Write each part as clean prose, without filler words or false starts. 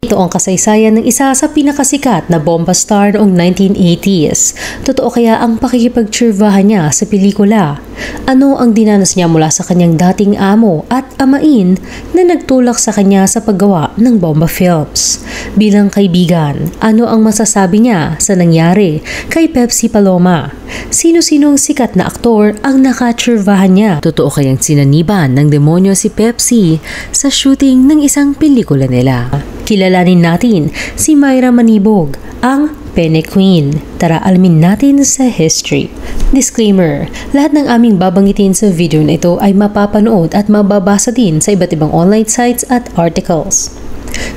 Ito ang kasaysayan ng isa sa pinakasikat na bomba star noong 1980s. Totoo kaya ang pakikipagtsurvahan niya sa pelikula? Ano ang dinanas niya mula sa kanyang dating amo at amain na nagtulak sa kanya sa paggawa ng bomba films? Bilang kaibigan, ano ang masasabi niya sa nangyari kay Pepsi Paloma? Sino-sinong sikat na aktor ang nakatsurvahan niya? Totoo kayang sinaniban ng demonyo si Pepsi sa shooting ng isang pelikula nila? Kilalanin natin si Myra Manibog, ang Pene Queen. Tara alamin natin sa history. Disclaimer, lahat ng aming babanggitin sa video na ito ay mapapanood at mababasa din sa iba't ibang online sites at articles.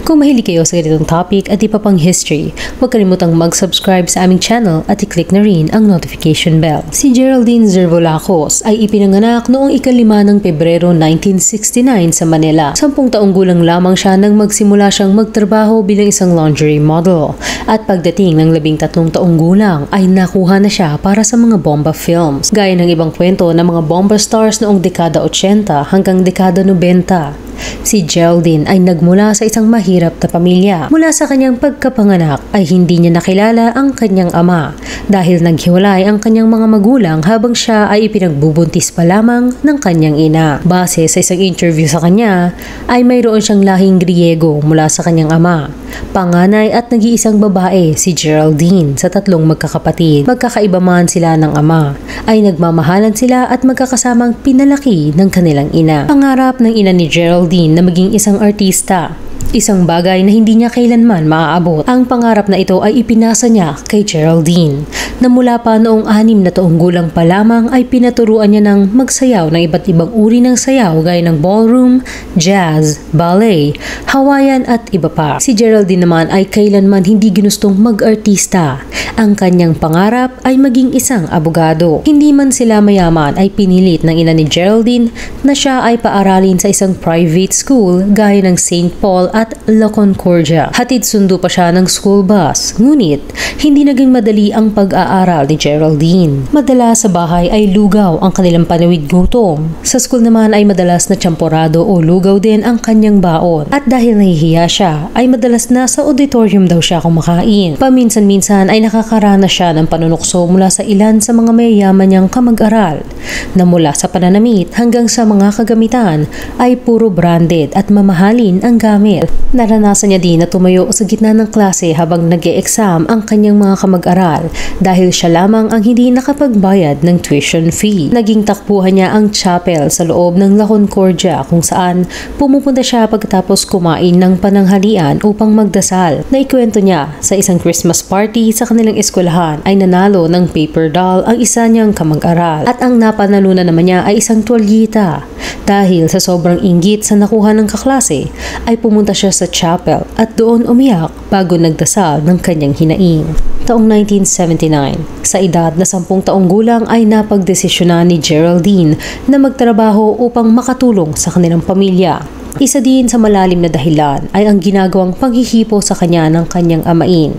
Kung mahilig kayo sa ganitong topic at iba pang history, huwag kalimutang mag-subscribe sa aming channel at i-click na rin ang notification bell. Si Geraldine Zervolacos ay ipinanganak noong 5 ng Pebrero 1969 sa Manila. 10 taong gulang lamang siya nang magsimula siyang magtrabaho bilang isang lingerie model. At pagdating ng 13 taong gulang ay nakuha na siya para sa mga bomba films. Gaya ng ibang kwento ng mga bomba stars noong dekada 80 hanggang dekada 90. Si Geraldine ay nagmula sa isang mahirap na pamilya. Mula sa kanyang pagkapanganak ay hindi niya nakilala ang kanyang ama dahil naghiwalay ang kanyang mga magulang habang siya ay ipinagbubuntis pa lamang ng kanyang ina. Base sa isang interview sa kanya ay mayroon siyang lahing Griego mula sa kanyang ama. Panganay at nag-iisang babae si Geraldine sa 3 magkakapatid. Magkakaiba man sila ng ama ay nagmamahalan sila at magkakasamang pinalaki ng kanilang ina. Pangarap ng ina ni Geraldine na maging isang artista. Isang bagay na hindi niya kailanman maaabot. Ang pangarap na ito ay ipinasa niya kay Geraldine na mula pa noong 6 na taong gulang pa lamang ay pinaturuan niya ng magsayaw ng iba't ibang uri ng sayaw gaya ng ballroom, jazz, ballet, Hawaiian at iba pa. Si Geraldine naman ay kailanman hindi ginustong mag-artista. Ang kanyang pangarap ay maging isang abogado. Hindi man sila mayaman ay pinilit ng ina ni Geraldine na siya ay paaralin sa isang private school gaya ng St. Paul at La Concordia. Hatid sundo pa siya ng school bus. Ngunit, hindi naging madali ang pag-aaral ni Geraldine. Madalas sa bahay ay lugaw ang kanilang panawid gutom. Sa school naman ay madalas na tsamporado o lugaw din ang kanyang baon. At dahil nahihiya siya, ay madalas na sa auditorium daw siya kumakain. Paminsan-minsan ay nakakaranas siya ng panunukso mula sa ilan sa mga mayayaman niyang kamag-aral na mula sa pananamit hanggang sa mga kagamitan ay puro branded at mamahalin ang gamit. Naranasan niya din na tumayo sa gitna ng klase habang nag-e-exam ang kanyang mga kamag-aral dahil siya lamang ang hindi nakapagbayad ng tuition fee. Naging takbuhan niya ang chapel sa loob ng La Concordia kung saan pumupunta siya pagkatapos kumain ng pananghalian upang magdasal. Naikwento niya sa isang Christmas party sa kanilang eskwelahan ay nanalo ng paper doll ang isa niyang kamag-aral at ang napanalunan naman niya ay isang tuwalyita. Dahil sa sobrang inggit sa nakuha ng kaklase ay pumunta siya sa chapel at doon umiyak bago nagdasal ng kanyang hinaing. Taong 1979, sa edad na 10 taong gulang ay napagdesisyonan ni Geraldine na magtrabaho upang makatulong sa kanilang pamilya. Isa din sa malalim na dahilan ay ang ginagawang paghihipo sa kanya ng kanyang amain,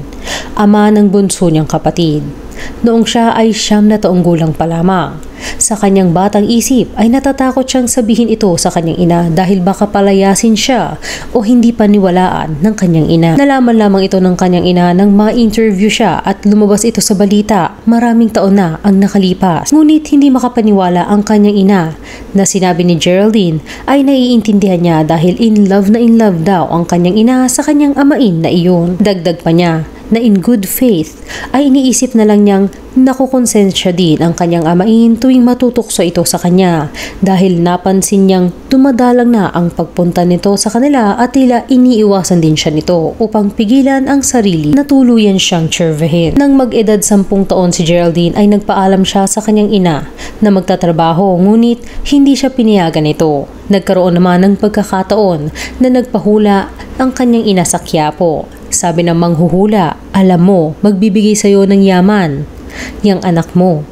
ama ng bunso niyang kapatid. Noong siya ay 9 na taong gulang pa lamang. Sa kanyang batang isip ay natatakot siyang sabihin ito sa kanyang ina dahil baka palayasin siya o hindi paniwalaan ng kanyang ina. Nalaman lamang ito ng kanyang ina nang ma-interview siya at lumabas ito sa balita. Maraming taon na ang nakalipas. Ngunit hindi makapaniwala ang kanyang ina na sinabi ni Geraldine ay naiintindihan niya dahil in love daw ang kanyang ina sa kanyang amain na iyon. Dagdag pa niya na in good faith ay iniisip na lang niyang nakukonsensya din ang kanyang amain tuwing matutokso ito sa kanya dahil napansin niyang dumadalang na ang pagpunta nito sa kanila at tila iniiwasan din siya nito upang pigilan ang sarili na tuluyan siyang tsurvehin. Nang mag-edad 10 taon si Geraldine ay nagpaalam siya sa kanyang ina na magtatrabaho ngunit hindi siya pinayagan nito. Nagkaroon naman ng pagkakataon na nagpahula ang kanyang ina sa Quiapo. Sabi ng manghuhula, alam mo, magbibigay sa'yo ng yaman, yang anak mo.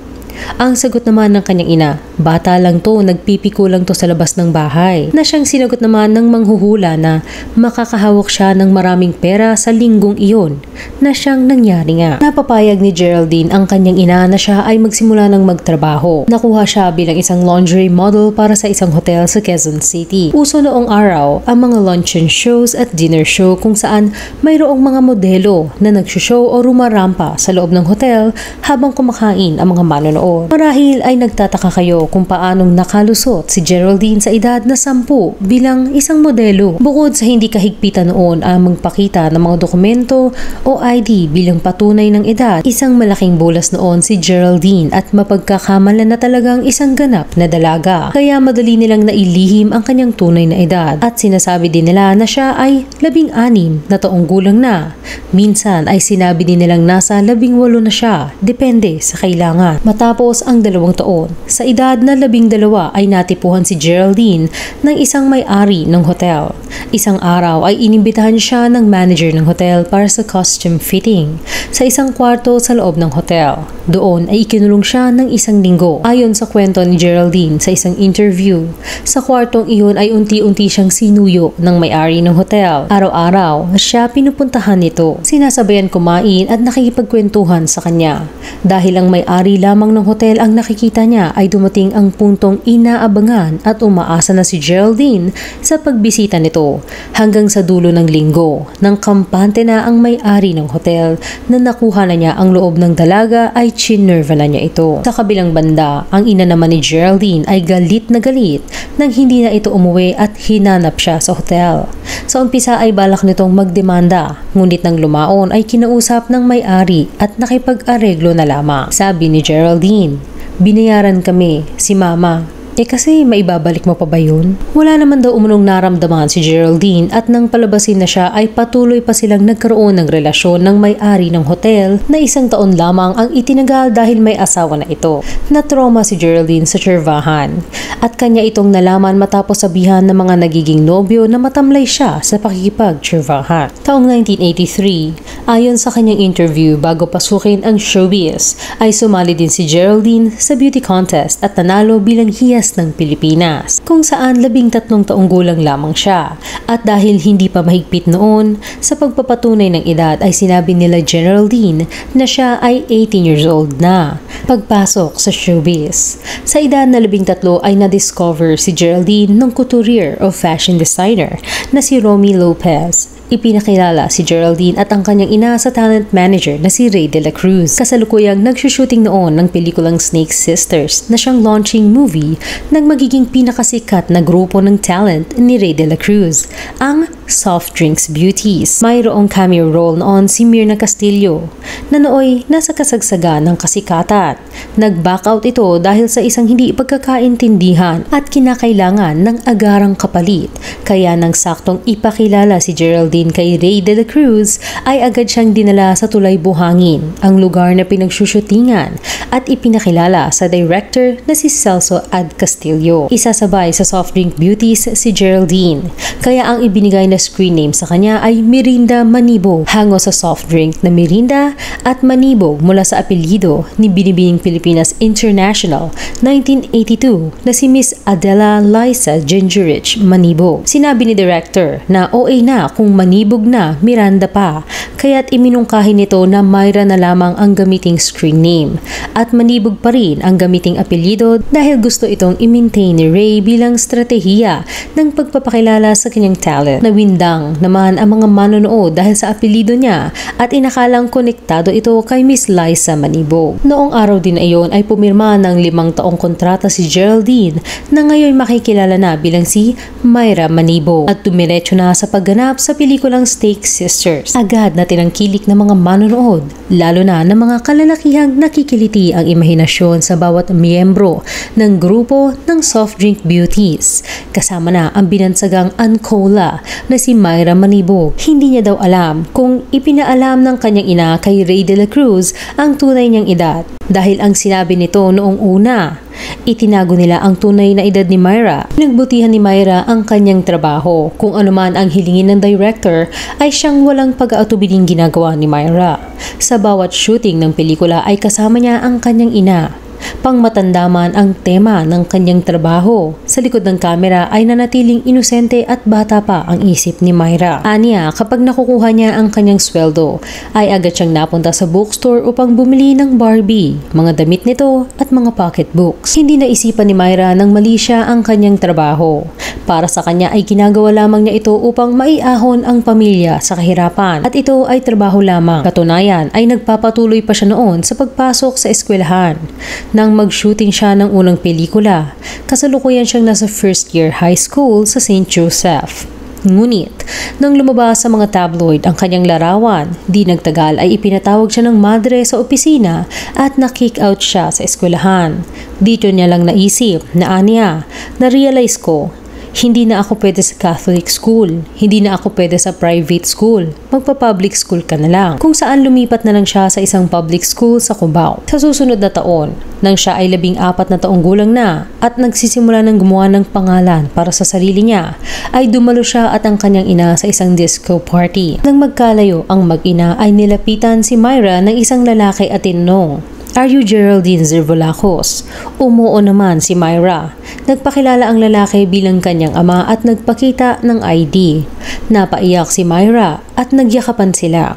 Ang sagot naman ng kanyang ina, Bata lang to, nagpipiko lang to sa labas ng bahay. Na siyang sinagot naman ng manghuhula na makakahawak siya ng maraming pera sa linggong iyon na siyang nangyari nga. Napapayag ni Geraldine ang kanyang ina na siya ay magsimula ng magtrabaho. Nakuha siya bilang isang lingerie model para sa isang hotel sa Quezon City. Uso noong araw ang mga luncheon shows at dinner show kung saan mayroong mga modelo na nagsushow o rumarampa sa loob ng hotel habang kumakain ang mga manonood. Marahil ay nagtataka kayo kung paanong nakalusot si Geraldine sa edad na 10 bilang isang modelo. Bukod sa hindi kahigpitan noon ang magpakita ng mga dokumento o ID bilang patunay ng edad, isang malaking bulas noon si Geraldine at mapagkakamalan na talagang isang ganap na dalaga. Kaya madali nilang nailihim ang kanyang tunay na edad at sinasabi din nila na siya ay 16 na taong gulang na. Minsan ay sinabi din nilang nasa 18 na siya, depende sa kailangan. Matapos ang 2 taon, sa edad na 12 ay natipuhan si Geraldine ng isang may-ari ng hotel. Isang araw ay inimbitahan siya ng manager ng hotel para sa costume fitting sa isang kwarto sa loob ng hotel. Doon ay ikinulong siya ng 1 linggo. Ayon sa kwento ni Geraldine sa isang interview, sa kwartong iyon ay unti-unti siyang sinuyo ng may-ari ng hotel. Araw-araw siya pinupuntahan nito. Sinasabayan kumain at nakikipagkwentuhan sa kanya. Dahil ang may-ari lamang ng hotel ang nakikita niya ay dumating ang puntong inaabangan at umaasa na si Geraldine sa pagbisita nito hanggang sa dulo ng linggo. Nang kampante na ang may-ari ng hotel na nakuha na niya ang loob ng dalaga ay chinerva na niya ito. Sa kabilang banda, ang ina naman ni Geraldine ay galit na galit nang hindi na ito umuwi at hinanap siya sa hotel. Sa umpisa ay balak nitong magdemanda, ngunit nang lumaon ay kinausap ng may-ari at nakipag-areglo na lamang. Sabi ni Geraldine, "Binayaran kami, si Mama. Kasi maibabalik mo pa ba yun?" Wala naman daw umunong naramdaman si Geraldine at nang palabasin na siya ay patuloy pa silang nagkaroon ng relasyon ng may-ari ng hotel na 1 taon lamang ang itinagal dahil may asawa na ito. Na-trauma si Geraldine sa tservahan at kanya itong nalaman matapos sabihan ng mga nagiging nobyo na matamlay siya sa pakikipag-tservahan. Taong 1983, ayon sa kanyang interview bago pasukin ang showbiz, ay sumali din si Geraldine sa beauty contest at nanalo bilang hiyas ng Pilipinas, kung saan 13 taong gulang lamang siya. At dahil hindi pa mahigpit noon, sa pagpapatunay ng edad ay sinabi nila Geraldine na siya ay 18 years old na. Pagpasok sa showbiz, sa edad na 13 ay na-discover si Geraldine ng couturier o fashion designer na si Romy Lopez. Ipinakilala si Geraldine at ang kanyang ina sa talent manager na si Ray de la Cruz. Kasalukuyang nagsushooting noon ng pelikulang Snake Sisters na siyang launching movie ng magiging pinakasikat na grupo ng talent ni Ray de la Cruz, ang Soft Drinks Beauties. Mayroong cameo role noon si Myrna Castillo na nooy nasa kasagsagan ng kasikatan. Nag-back out ito dahil sa isang hindi pagkakaintindihan at kinakailangan ng agarang kapalit. Kaya nang saktong ipakilala si Geraldine kay Ray de la Cruz ay agad siyang dinala sa Tulay Buhangin, ang lugar na pinagsushootingan, at ipinakilala sa director na si Celso Ad Castillo. Isasabay sa Soft Drink Beauties si Geraldine, kaya ang ibinigay na screen name sa kanya ay Mirinda Manibog, hango sa soft drink na Mirinda at Manibog mula sa apelyido ni Binibining Pilipinas International 1982 na si Miss Adela Liza Gingerich Manibog. Sinabi ni director na OA na kung Manibog na Miranda pa, kaya't iminungkahi nito na Myra na lamang ang gamiting screen name at Manibog pa rin ang gamiting apelyido dahil gusto itong i-maintain ni Ray bilang stratehiya ng pagpapakilala sa kanyang talent. Nawindang naman ang mga manonood dahil sa apelyido niya at inakalang konektado ito kay Miss Liza Manibog. Noong araw din na iyon ay pumirma ng 5 taong kontrata si Geraldine na ngayon makikilala na bilang si Myra Manibog at tumiretso na sa pagganap sa pelikulang Snake Sisters. Agad na tinangkilik ng mga manonood, lalo na ng mga kalalakihang nakikiliti ang imahinasyon sa bawat miyembro ng grupo ng Soft Drink Beauties. Kasama na ang binansagang Ancola na si Myra Manibog. Hindi niya daw alam kung ipinaalam ng kanyang ina kay Ray de la Cruz ang tunay niyang edad dahil ang sinabi nito noong una, itinago nila ang tunay na edad ni Myra. Nagbutihan ni Myra ang kanyang trabaho. Kung anuman ang hilingin ng director ay siyang walang pag-aatubiling ginagawa ni Myra. Sa bawat shooting ng pelikula ay kasama niya ang kanyang ina. Pangmatanda man ang tema ng kanyang trabaho, sa likod ng kamera ay nanatiling inosente at bata pa ang isip ni Myra. Aniya, kapag nakukuha niya ang kanyang sweldo, ay agad siyang napunta sa bookstore upang bumili ng Barbie, mga damit nito at mga pocketbooks. Hindi naisipan ni Myra nang mali siya ang kanyang trabaho. Para sa kanya ay ginagawa lamang niya ito upang maiahon ang pamilya sa kahirapan at ito ay trabaho lamang. Katunayan ay nagpapatuloy pa siya noon sa pagpasok sa eskwelahan. Nang mag-shooting siya ng unang pelikula, kasalukuyan siyang nasa first year high school sa St. Joseph. Ngunit, nang lumabas sa mga tabloid ang kanyang larawan, di nagtagal ay ipinatawag siya ng madre sa opisina at na-kick out siya sa eskwelahan. Dito niya lang naisip na aniya, na-realize ko, hindi na ako pwede sa Catholic school, hindi na ako pwede sa private school, magpa-public school ka na lang. Kung saan lumipat na lang siya sa isang public school sa Cubao. Sa susunod na taon, nang siya ay 14 na taong gulang na at nagsisimula ng gumawa ng pangalan para sa sarili niya, ay dumalo siya at ang kanyang ina sa isang disco party. Nang magkalayo ang mag-ina ay nilapitan si Myra ng isang lalaki at tinanong, "Are you Geraldine Zervolacos?" Umuo naman si Myra. Nagpakilala ang lalaki bilang kanyang ama at nagpakita ng ID. Napaiyak si Myra at nagyakapan sila.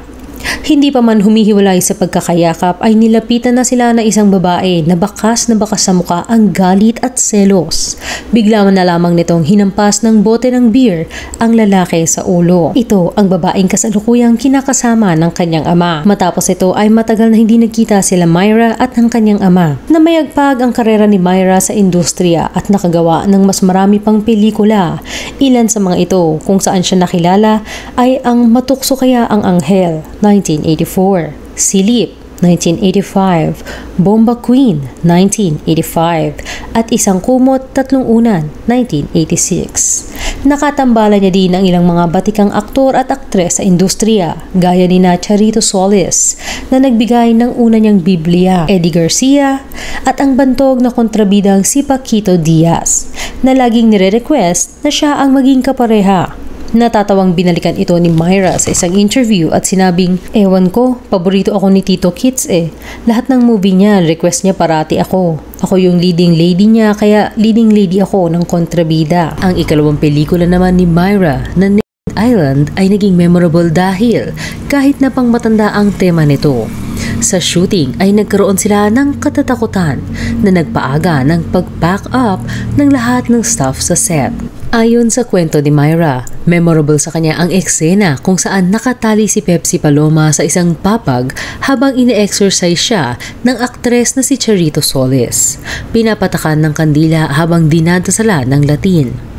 Hindi pa man humihiwalay sa pagkakayakap ay nilapitan na sila ng isang babae na bakas sa mukha ang galit at selos. Bigla na lamang nitong hinampas ng bote ng beer ang lalaki sa ulo. Ito ang babaeng kasalukuyang kinakasama ng kanyang ama. Matapos ito ay matagal na hindi nagkita sila Myra at ng kanyang ama. Namayagpag ang karera ni Myra sa industriya at nakagawa ng mas marami pang pelikula. Ilan sa mga ito kung saan siya nakilala ay ang Matukso Kaya ang Anghel, 1984, Silip, 1985, Bomba Queen, 1985, at Isang Kumot, Tatlong Unan, 1986. Nakatambala niya din ang ilang mga batikang aktor at aktres sa industriya, gaya ni Charito Solis, na nagbigay ng una niyang Biblia, Eddie Garcia, at ang bantog na kontrabidang si Paquito Diaz, na laging nire-request na siya ang maging kapareha. Natatawang binalikan ito ni Myra sa isang interview at sinabing, "Ewan ko, paborito ako ni Tito Kits eh. Lahat ng movie niya, request niya parati ako. Ako yung leading lady niya, kaya leading lady ako ng kontrabida." Ang ikalawang pelikula naman ni Myra na Naked Island ay naging memorable dahil kahit na pangmatanda ang tema nito. Sa shooting ay nagkaroon sila ng katatakutan na nagpaaga ng pag-pack up ng lahat ng staff sa set. Ayon sa kwento ni Myra, memorable sa kanya ang eksena kung saan nakatali si Pepsi Paloma sa isang papag habang ine-exercise siya ng aktres na si Charito Solis. Pinapatakan ng kandila habang dinadasala ng Latin.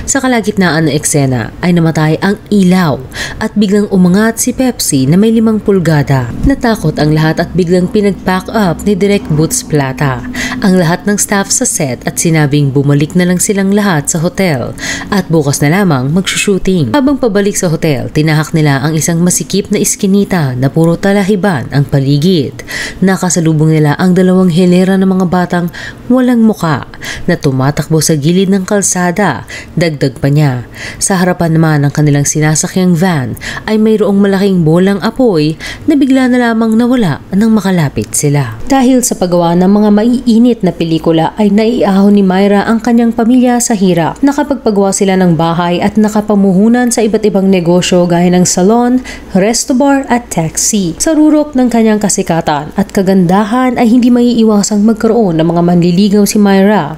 Sa kalagitnaan ng eksena ay namatay ang ilaw at biglang umangat si Pepsi na may 5 pulgada. Natakot ang lahat at biglang pinag-pack up ni Direk Boots Plata ang lahat ng staff sa set at sinabing bumalik na lang silang lahat sa hotel at bukas na lamang magsushooting. Habang pabalik sa hotel, tinahak nila ang isang masikip na iskinita na puro talahiban ang paligid. Nakasalubong nila ang 2 hilera ng mga batang walang muka na tumatakbo sa gilid ng kalsada. Dagdag pa niya, sa harapan naman ng kanilang sinasakyang van ay mayroong malaking bolang apoy na bigla na lamang nawala nang makalapit sila. Dahil sa paggawa ng mga maiinit na pelikula ay naiahon ni Myra ang kanyang pamilya sa hirap. Nakapagpagawa sila ng bahay at nakapamuhunan sa iba't ibang negosyo gaya ng salon, resto bar at taxi. Sa rurok ng kanyang kasikatan at kagandahan ay hindi maiiwasang magkaroon ng mga manliligaw si Myra.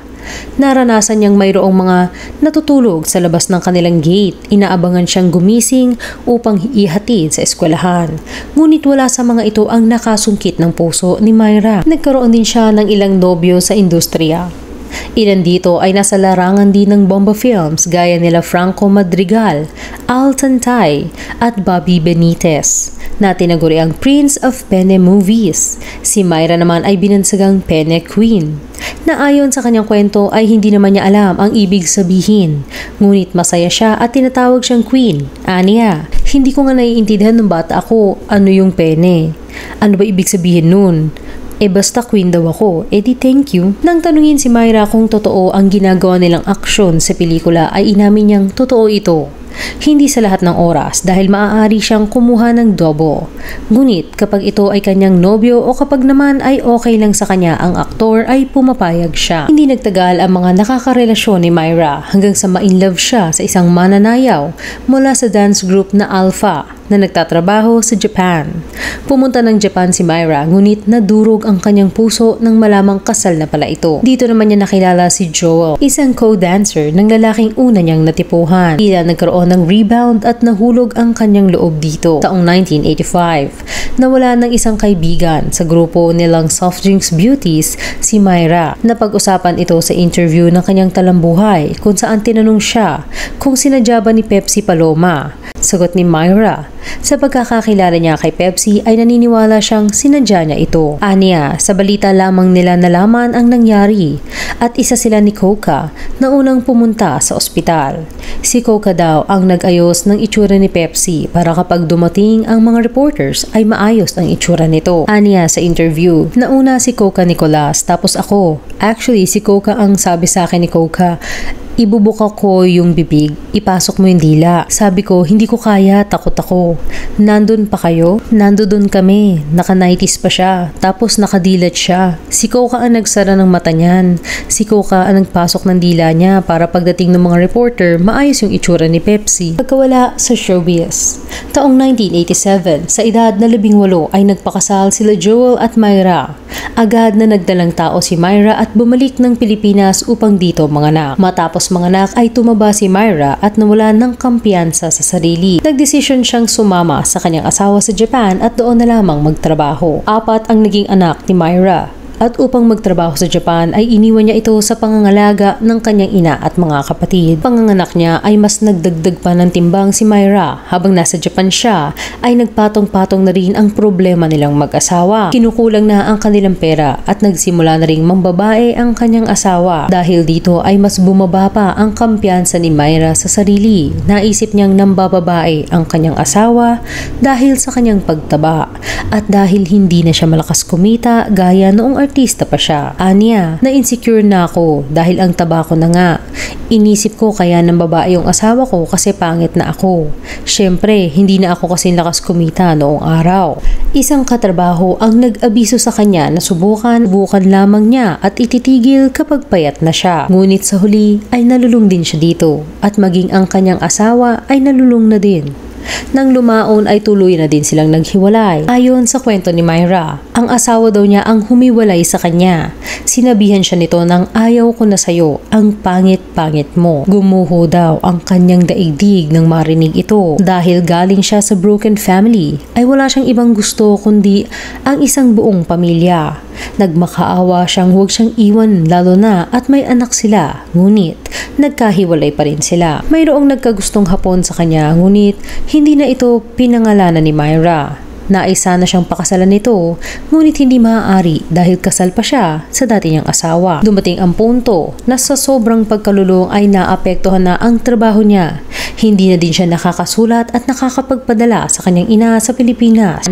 Naranasan niyang mayroong mga natutulog sa labas ng kanilang gate. Inaabangan siyang gumising upang ihatid sa eskwelahan. Ngunit wala sa mga ito ang nakasungkit ng puso ni Myra. Nagkaroon din siya ng ilang nobyo sa industriya. Ilan dito ay nasa larangan din ng Bomba Films gaya nila Franco Madrigal, Al Tantay at Bobby Benitez na tinaguri ang Prince of Pene Movies. Si Myra naman ay binansagang Pene Queen na ayon sa kanyang kwento ay hindi naman niya alam ang ibig sabihin. Ngunit masaya siya at tinatawag siyang Queen. Aniya, hindi ko nga naiintindihan ng bata ako ano yung pene. Ano ba ibig sabihin nun? Basta queen daw ako, di thank you. Nang tanungin si Myra kung totoo ang ginagawa nilang aksyon sa pelikula ay inamin niyang totoo ito. Hindi sa lahat ng oras dahil maaari siyang kumuha ng double. Ngunit kapag ito ay kanyang nobyo o kapag naman ay okay lang sa kanya ang aktor ay pumapayag siya. Hindi nagtagal ang mga nakakarelasyon ni Myra hanggang sa ma-inlove siya sa isang mananayaw mula sa dance group na Alpha na nagtatrabaho sa Japan. Pumunta ng Japan si Myra ngunit nadurog ang kanyang puso nang malamang kasal na pala ito. Dito naman niya nakilala si Joel, isang co-dancer ng lalaking una niyang natipuhan. Tila nagkaroon ng rebound at nahulog ang kanyang loob dito. Taong 1985, nawala ng isang kaibigan sa grupo nilang Soft Drinks Beauties, si Myra. Napag-usapan ito sa interview ng kanyang talambuhay kung saan tinanong siya kung sinadya ba ni Pepsi Paloma. Sagot ni Myra, sa pagkakakilala niya kay Pepsi ay naniniwala siyang sinadya niya ito. Aniya, sa balita lamang nila nalaman ang nangyari at isa sila ni Coca na unang pumunta sa ospital. Si Coca daw ang nag-ayos ng itsura ni Pepsi para kapag dumating ang mga reporters ay maayos ang itsura nito. Aniya sa interview, nauna si Coca Nicolas tapos ako. Actually, si Coca ang sabi sa akin ni Coca, ibubuka ko yung bibig, ipasok mo yung dila. Sabi ko, hindi ko kaya, takot ako. Nandun pa kayo? Nandun kami. Naka-90s pa siya. Tapos nakadilat siya. Si Coca ang nagsara ng mata niyan. Si Coca ang nagpasok ng dila niya para pagdating ng mga reporter, maayos yung itsura ni Pepsi. Pagkawala sa showbiz. Taong 1987, sa edad na 18 ay nagpakasal sila Joel at Myra. Agad na nagdalang tao si Myra at bumalik ng Pilipinas upang dito manganak. Matapos manganak ay tumaba si Myra at nawala ng kampiyansa sa sarili. Nagdesisyon siyang sumama sa kanyang asawa sa Japan at doon na lamang magtrabaho. 4 ang naging anak ni Myra. At upang magtrabaho sa Japan ay iniwan niya ito sa pangangalaga ng kanyang ina at mga kapatid. Panganganak niya ay mas nagdagdag pa ng timbang si Myra. Habang nasa Japan siya ay nagpatong-patong na rin ang problema nilang mag-asawa. Kinukulang na ang kanilang pera at nagsimula na ring mambabae ang kanyang asawa. Dahil dito ay mas bumaba pa ang kampiyansa ni Myra sa sarili. Naisip niyang nambababae ang kanyang asawa dahil sa kanyang pagtaba at dahil hindi na siya malakas kumita gaya noong artista pa siya. Aniya, na-insecure na ako dahil ang taba ko na nga. Inisip ko kaya ng babae yung asawa ko kasi pangit na ako. Siyempre, hindi na ako kasi lakas kumita noong araw. Isang katrabaho ang nag-abiso sa kanya na subukan lamang niya at ititigil kapag payat na siya. Ngunit sa huli ay nalulung din siya dito at maging ang kanyang asawa ay nalulung na din. Nang lumaon ay tuloy na din silang naghiwalay. Ayon sa kwento ni Myra, ang asawa daw niya ang humiwalay sa kanya. Sinabihan siya nito ng ayaw ko na sayo, ang pangit-pangit mo. Gumuho daw ang kanyang daigdig nang marinig ito. Dahil galing siya sa broken family, ay wala siyang ibang gusto kundi ang isang buong pamilya. Nagmakaawa siyang huwag siyang iwan lalo na at may anak sila. Ngunit, nagkahiwalay pa rin sila. Mayroong nagkagustong hapon sa kanya ngunit hindi na ito pinangalanan ni Myra. Naisa na siyang pakasalan nito, ngunit hindi maaari dahil kasal pa siya sa dati niyang asawa. Dumating ang punto na sa sobrang pagkalulong ay naapektuhan na ang trabaho niya. Hindi na din siya nakakasulat at nakakapagpadala sa kanyang ina sa Pilipinas.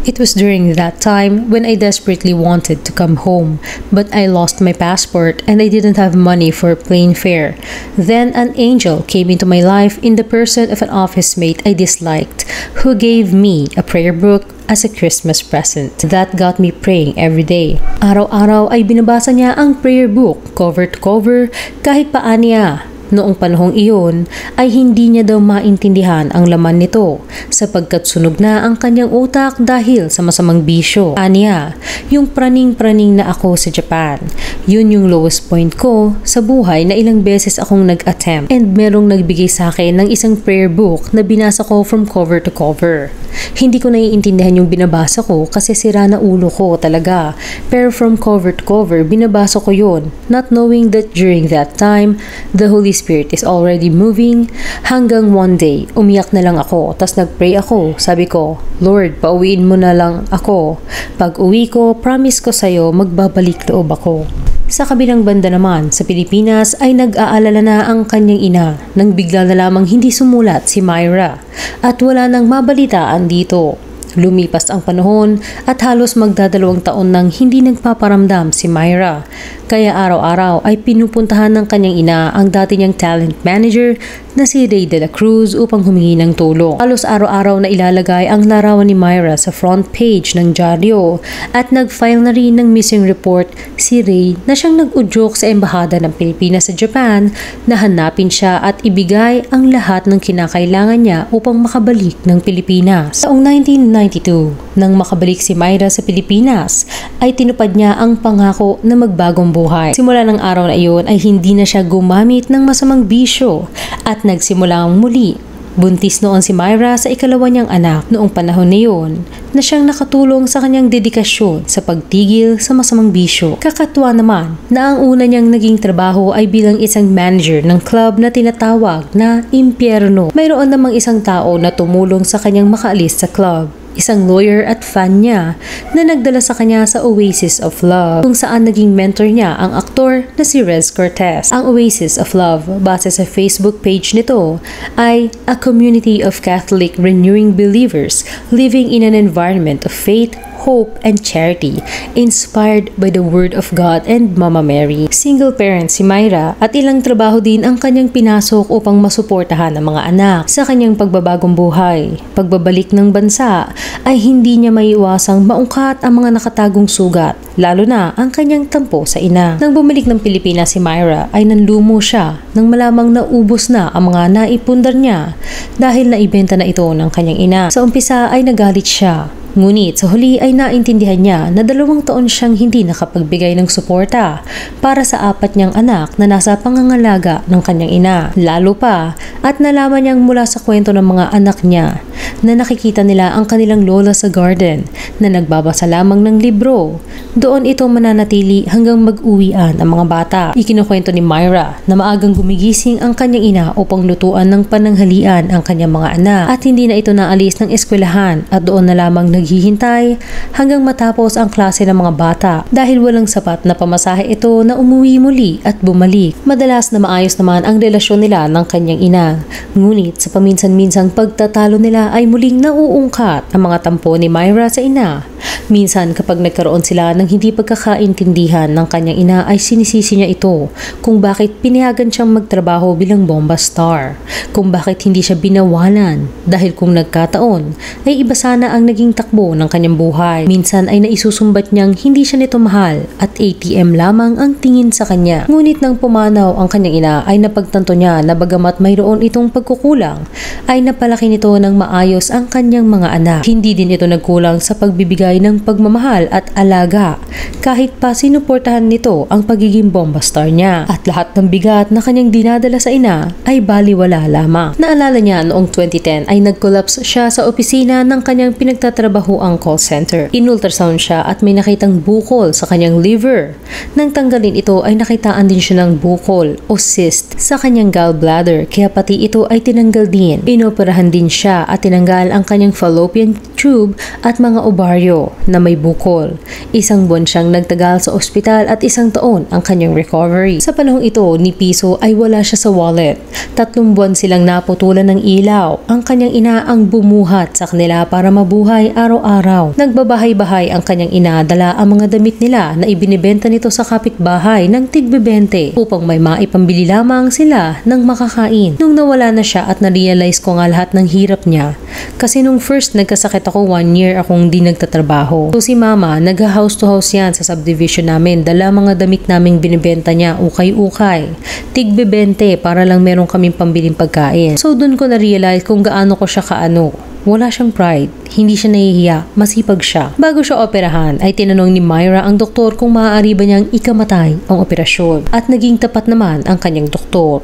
It was during that time when I desperately wanted to come home, but I lost my passport and I didn't have money for plane fare. Then an angel came into my life in the person of an office mate I disliked, who gave me a prayer book as a Christmas present. That got me praying every day. Araw-araw ay binabasa niya ang prayer book, cover to cover, kahit paan niya. Noong panahong iyon ay hindi niya daw maintindihan ang laman nito sapagkat sunog na ang kanyang utak dahil sa masamang bisyo. Aniya, yung praning-praning na ako sa Japan. Yun yung lowest point ko sa buhay na ilang beses akong nag-attempt and merong nagbigay sa akin ng isang prayer book na binasa ko from cover to cover. Hindi ko naiintindihan yung binabasa ko kasi sira na ulo ko talaga. Pero from cover to cover, binabasa ko yun, not knowing that during that time, the Holy Spirit is already moving. Hanggang one day, umiyak na lang ako. Tas nagpray ako. Sabi ko, Lord, pauwiin mo na lang ako. Pag uwi ko, promise ko sa'yo, magbabalik loob ako. Sa kabilang banda naman, sa Pilipinas ay nag-aalala na ang kanyang ina nang bigla na lamang hindi sumulat si Myra at wala nang mabalitaan dito. Lumipas ang panahon at halos magdadalawang taon nang hindi nagpaparamdam si Myra. Kaya araw-araw ay pinupuntahan ng kanyang ina ang dati niyang talent manager na si Ray de la Cruz upang humingi ng tulong. Halos araw-araw na ilalagay ang larawan ni Myra sa front page ng dyaryo at nag-file na rin ng missing report si Ray na siyang nag-udyok sa embahada ng Pilipinas sa Japan na hanapin siya at ibigay ang lahat ng kinakailangan niya upang makabalik ng Pilipinas. Taong 1992, nang makabalik si Myra sa Pilipinas, ay tinupad niya ang pangako na magbagong buhay. Simula ng araw na iyon ay hindi na siya gumamit ng masamang bisyo at nagsimulang muli. Buntis noon si Myra sa ikalawa niyang anak noong panahon na iyon na siyang nakatulong sa kanyang dedikasyon sa pagtigil sa masamang bisyo. Kakatuwa naman na ang una niyang naging trabaho ay bilang isang manager ng club na tinatawag na Impyerno. Mayroon namang isang tao na tumulong sa kanyang makaalis sa club. Isang lawyer at fan niya na nagdala sa kanya sa Oasis of Love kung saan naging mentor niya ang aktor na si Rez Cortez. Ang Oasis of Love, base sa Facebook page nito, ay a community of Catholic renewing believers living in an environment of faith, hope, and charity, inspired by the Word of God and Mama Mary. Single parent si Myra at ilang trabaho din ang kanyang pinasok upang masuportahan ang mga anak sa kanyang pagbabagong buhay. Pagbabalik ng bansa ay hindi niya maiiwasang maungkat ang mga nakatagong sugat, lalo na ang kanyang tampo sa ina. Nang bumalik ng Pilipinas si Myra ay nanlumo siya nang malamang naubos na ang mga naipundar niya dahil naibenta na ito ng kanyang ina. Sa umpisa ay nagalit siya. Ngunit sa huli ay naintindihan niya na 2 taon siyang hindi nakapagbigay ng suporta para sa 4 niyang anak na nasa pangangalaga ng kanyang ina. Lalo pa at nalaman niyang mula sa kwento ng mga anak niya na nakikita nila ang kanilang lola sa garden na nagbabasa lamang ng libro. Doon ito mananatili hanggang mag-uwian ang mga bata. Ikinukwento ni Myra na maagang gumigising ang kanyang ina upang lutuan ng pananghalian ang kanyang mga anak at hindi na ito naalis ng eskwelahan at doon na lamang naghihintay hanggang matapos ang klase ng mga bata dahil walang sapat na pamasahe ito na umuwi muli at bumalik. Madalas na maayos naman ang relasyon nila ng kanyang ina. Ngunit sa paminsan-minsang pagtatalo nila ay muling nauungkat ang mga tampo ni Myra sa ina. Minsan kapag nagkaroon sila ng hindi pagkakaintindihan ng kanyang ina ay sinisisi niya ito kung bakit pinayagan siyang magtrabaho bilang bomba star, kung bakit hindi siya binawalan dahil kung nagkataon ay iba sana ang naging takbo ng kanyang buhay. Minsan ay naisusumbat niyang hindi siya nito mahal at ATM lamang ang tingin sa kanya. Ngunit nang pumanaw ang kanyang ina ay napagtanto niya na bagamat mayroon itong pagkukulang ay napalaki nito ng maayos ang kanyang mga anak. Hindi din ito nagkulang sa pagbibigay ng pagmamahal at alaga kahit pa sinuportahan nito ang pagiging bomba star niya at lahat ng bigat na kanyang dinadala sa ina ay baliwala lamang. Naalala niya noong 2010 ay nag-collapse siya sa opisina ng kanyang pinagtatrabahoang call center. In-ultrasound siya at may nakitang bukol sa kanyang liver. Nang tanggalin ito ay nakitaan din siya ng bukol o cyst sa kanyang gallbladder kaya pati ito ay tinanggal din. Inoperahan din siya at tinanggal ang kanyang fallopian tube at mga ovaryo na may bukol. 1 buwan siyang nagtagal sa ospital at 1 taon ang kanyang recovery. Sa panahong ito ni Piso ay wala siya sa wallet. 3 buwan silang naputulan ng ilaw. Ang kanyang ina ang bumuhat sa kanila para mabuhay araw-araw. Nagbabahay-bahay ang kanyang ina, dala ang mga damit nila na ibinibenta nito sa kapitbahay ng tig-20 upang may maipambili lamang sila ng makakain. Nung nawala na siya at na-realize ko nga lahat ng hirap niya. Kasi nung first nagkasakit ako 1 year akong di nagtatrabaho. So si mama, nag-house to house yan sa subdivision namin. Dala mga damit naming binibenta niya, ukay-ukay. Tig-20 para lang meron kaming pambiling pagkain. So dun ko na-realize kung gaano ko siya kaano. Wala siyang pride, hindi siya nahihiya, masipag siya. Bago siya operahan ay tinanong ni Myra ang doktor kung maaari ba niyang ikamatay ang operasyon. At naging tapat naman ang kanyang doktor.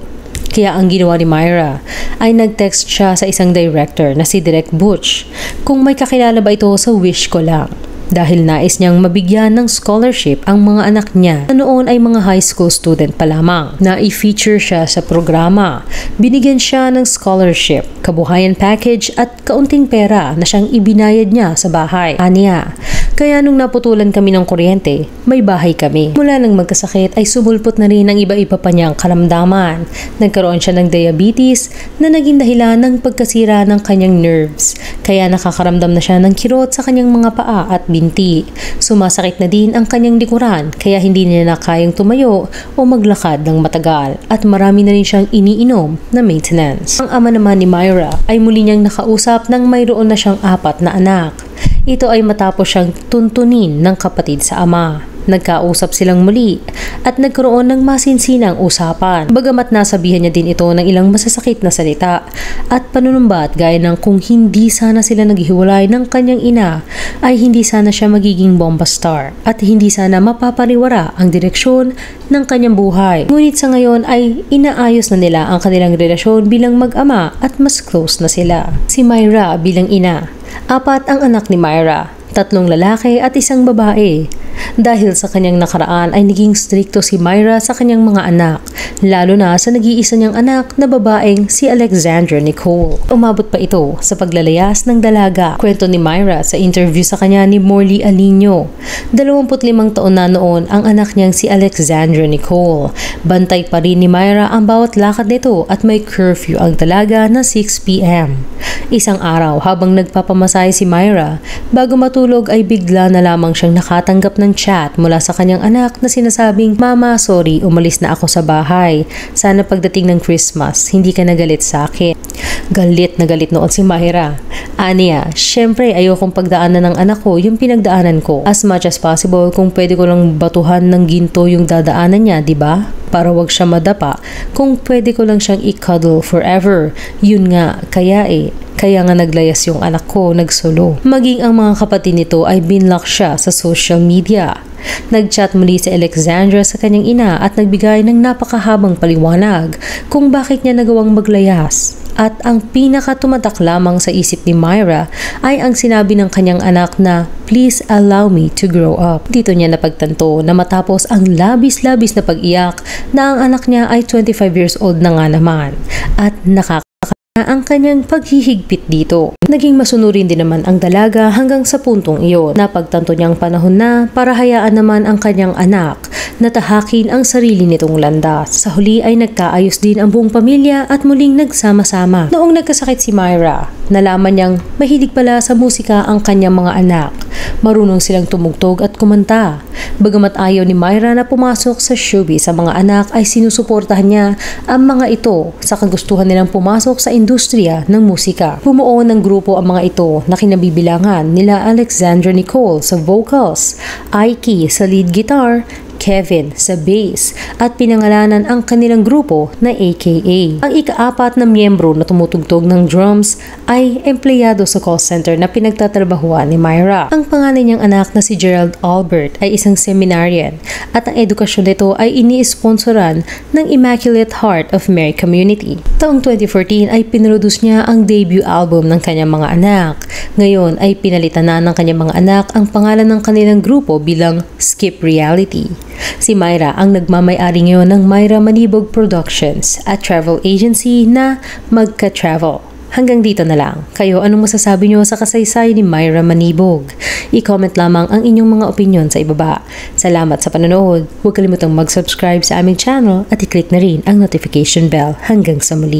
Kaya ang ginawa ni Myra ay nag-text siya sa isang director na si Direk Butch kung may kakilala ba ito sa Wish Ko Lang. Dahil nais niyang mabigyan ng scholarship ang mga anak niya na noon ay mga high school student pa lamang. Na-i-feature siya sa programa. Binigyan siya ng scholarship, kabuhayan package at kaunting pera na siyang ibinayad niya sa bahay. Aniya, Kaya nung naputulan kami ng kuryente, may bahay kami. Mula nang magkasakit ay sumulpot na rin ang iba-iba pa niyang karamdaman. Nagkaroon siya ng diabetes na naging dahilan ng pagkasira ng kanyang nerves. Kaya nakakaramdam na siya ng kirot sa kanyang mga paa at binti. Sumasakit na din ang kanyang likuran kaya hindi niya na kayang tumayo o maglakad ng matagal. At marami na rin siyang iniinom na maintenance. Ang ama naman ni Myra ay muli niyang nakausap nang mayroon na siyang 4 na anak. Ito ay matapos siyang tuntunin ng kapatid sa ama. Nagkausap silang muli at nagkaroon ng masinsinang usapan. Bagamat nasabihan niya din ito ng ilang masasakit na salita at panunumbat gaya ng kung hindi sana sila naghiwalay ng kanyang ina ay hindi sana siya magiging bomba star at hindi sana mapapariwara ang direksyon ng kanyang buhay. Ngunit sa ngayon ay inaayos na nila ang kanilang relasyon bilang mag-ama at mas close na sila. Si Myra bilang ina. 4 ang anak ni Myra, 3 lalaki at 1 babae. Dahil sa kanyang nakaraan ay naging strikto si Myra sa kanyang mga anak, lalo na sa nag-iisa niyang anak na babaeng si Alexandra Nicole. Umabot pa ito sa paglalayas ng dalaga. Kwento ni Myra sa interview sa kanya ni Morley Alinio. 25 taon na noon ang anak niyang si Alexandra Nicole. Bantay pa rin ni Myra ang bawat lakad nito at may curfew ang dalaga na 6 p.m. Isang araw habang nagpapamasahe si Myra, bago matulog ay bigla na lamang siyang nakatanggap ng chat mula sa kanyang anak na sinasabing, "Mama, sorry, umalis na ako sa bahay. Sana pagdating ng Christmas, hindi ka nagalit sa akin." Galit na galit noon si Myra. Aniya, syempre ayokong pagdaanan ng anak ko yung pinagdaanan ko. As much as possible, kung pwede ko lang batuhan ng ginto yung dadaanan niya, di ba? Para wag siya madapa. Kung pwede ko lang siyang i-cuddle forever. Yun nga, kaya nga naglayas yung anak ko, nagsolo. Maging ang mga kapatid nito ay binlock siya sa social media. Nagchat muli si Alexandra sa kanyang ina at nagbigay ng napakahabang paliwanag kung bakit niya nagawang maglayas. At ang pinakatumatak lamang sa isip ni Myra ay ang sinabi ng kanyang anak na, "Please allow me to grow up." Dito niya napagtanto na matapos ang labis-labis na pag-iyak na ang anak niya ay 25 years old na nga naman at ang kanyang paghihigpit dito. Naging masunurin din naman ang dalaga hanggang sa puntong iyon. Napagtanto niyang panahon na para hayaan naman ang kanyang anak na tahakin ang sarili nitong landas. Sa huli ay nagkaayos din ang buong pamilya at muling nagsama-sama. Noong nagkasakit si Myra, nalaman niyang mahilig pala sa musika ang kanyang mga anak. Marunong silang tumugtog at kumanta. Bagamat ayaw ni Myra na pumasok sa showbiz sa mga anak ay sinusuportahan niya ang mga ito sa kagustuhan nilang pumasok sa industriya ng musika. Bumuo ng grupo ang mga ito na kinabibilangan nila Alexandra Nicole sa vocals, Aiki sa lead guitar, Kevin sa bass at pinangalanan ang kanilang grupo na AKA. Ang ika-4 na miyembro na tumutugtog ng drums ay empleyado sa call center na pinagtatrabahuan ni Myra. Ang panganay niyang anak na si Gerald Albert ay isang seminarian at ang edukasyon nito ay ini-sponsoran ng Immaculate Heart of Mary Community. Taong 2014 ay pinroduce niya ang debut album ng kanyang mga anak. Ngayon ay pinalitan na ng kanyang mga anak ang pangalan ng kanilang grupo bilang Skip Reality. Si Myra ang nagmamay-ari ngayon ng Myra Manibog Productions at travel agency na Magka-Travel. Hanggang dito na lang. Kayo, anong masasabi nyo sa kasaysay ni Myra Manibog? I-comment lamang ang inyong mga opinion sa ibaba. Salamat sa panonood. Huwag kalimutang mag-subscribe sa aming channel at i-click na rin ang notification bell. Hanggang sa muli.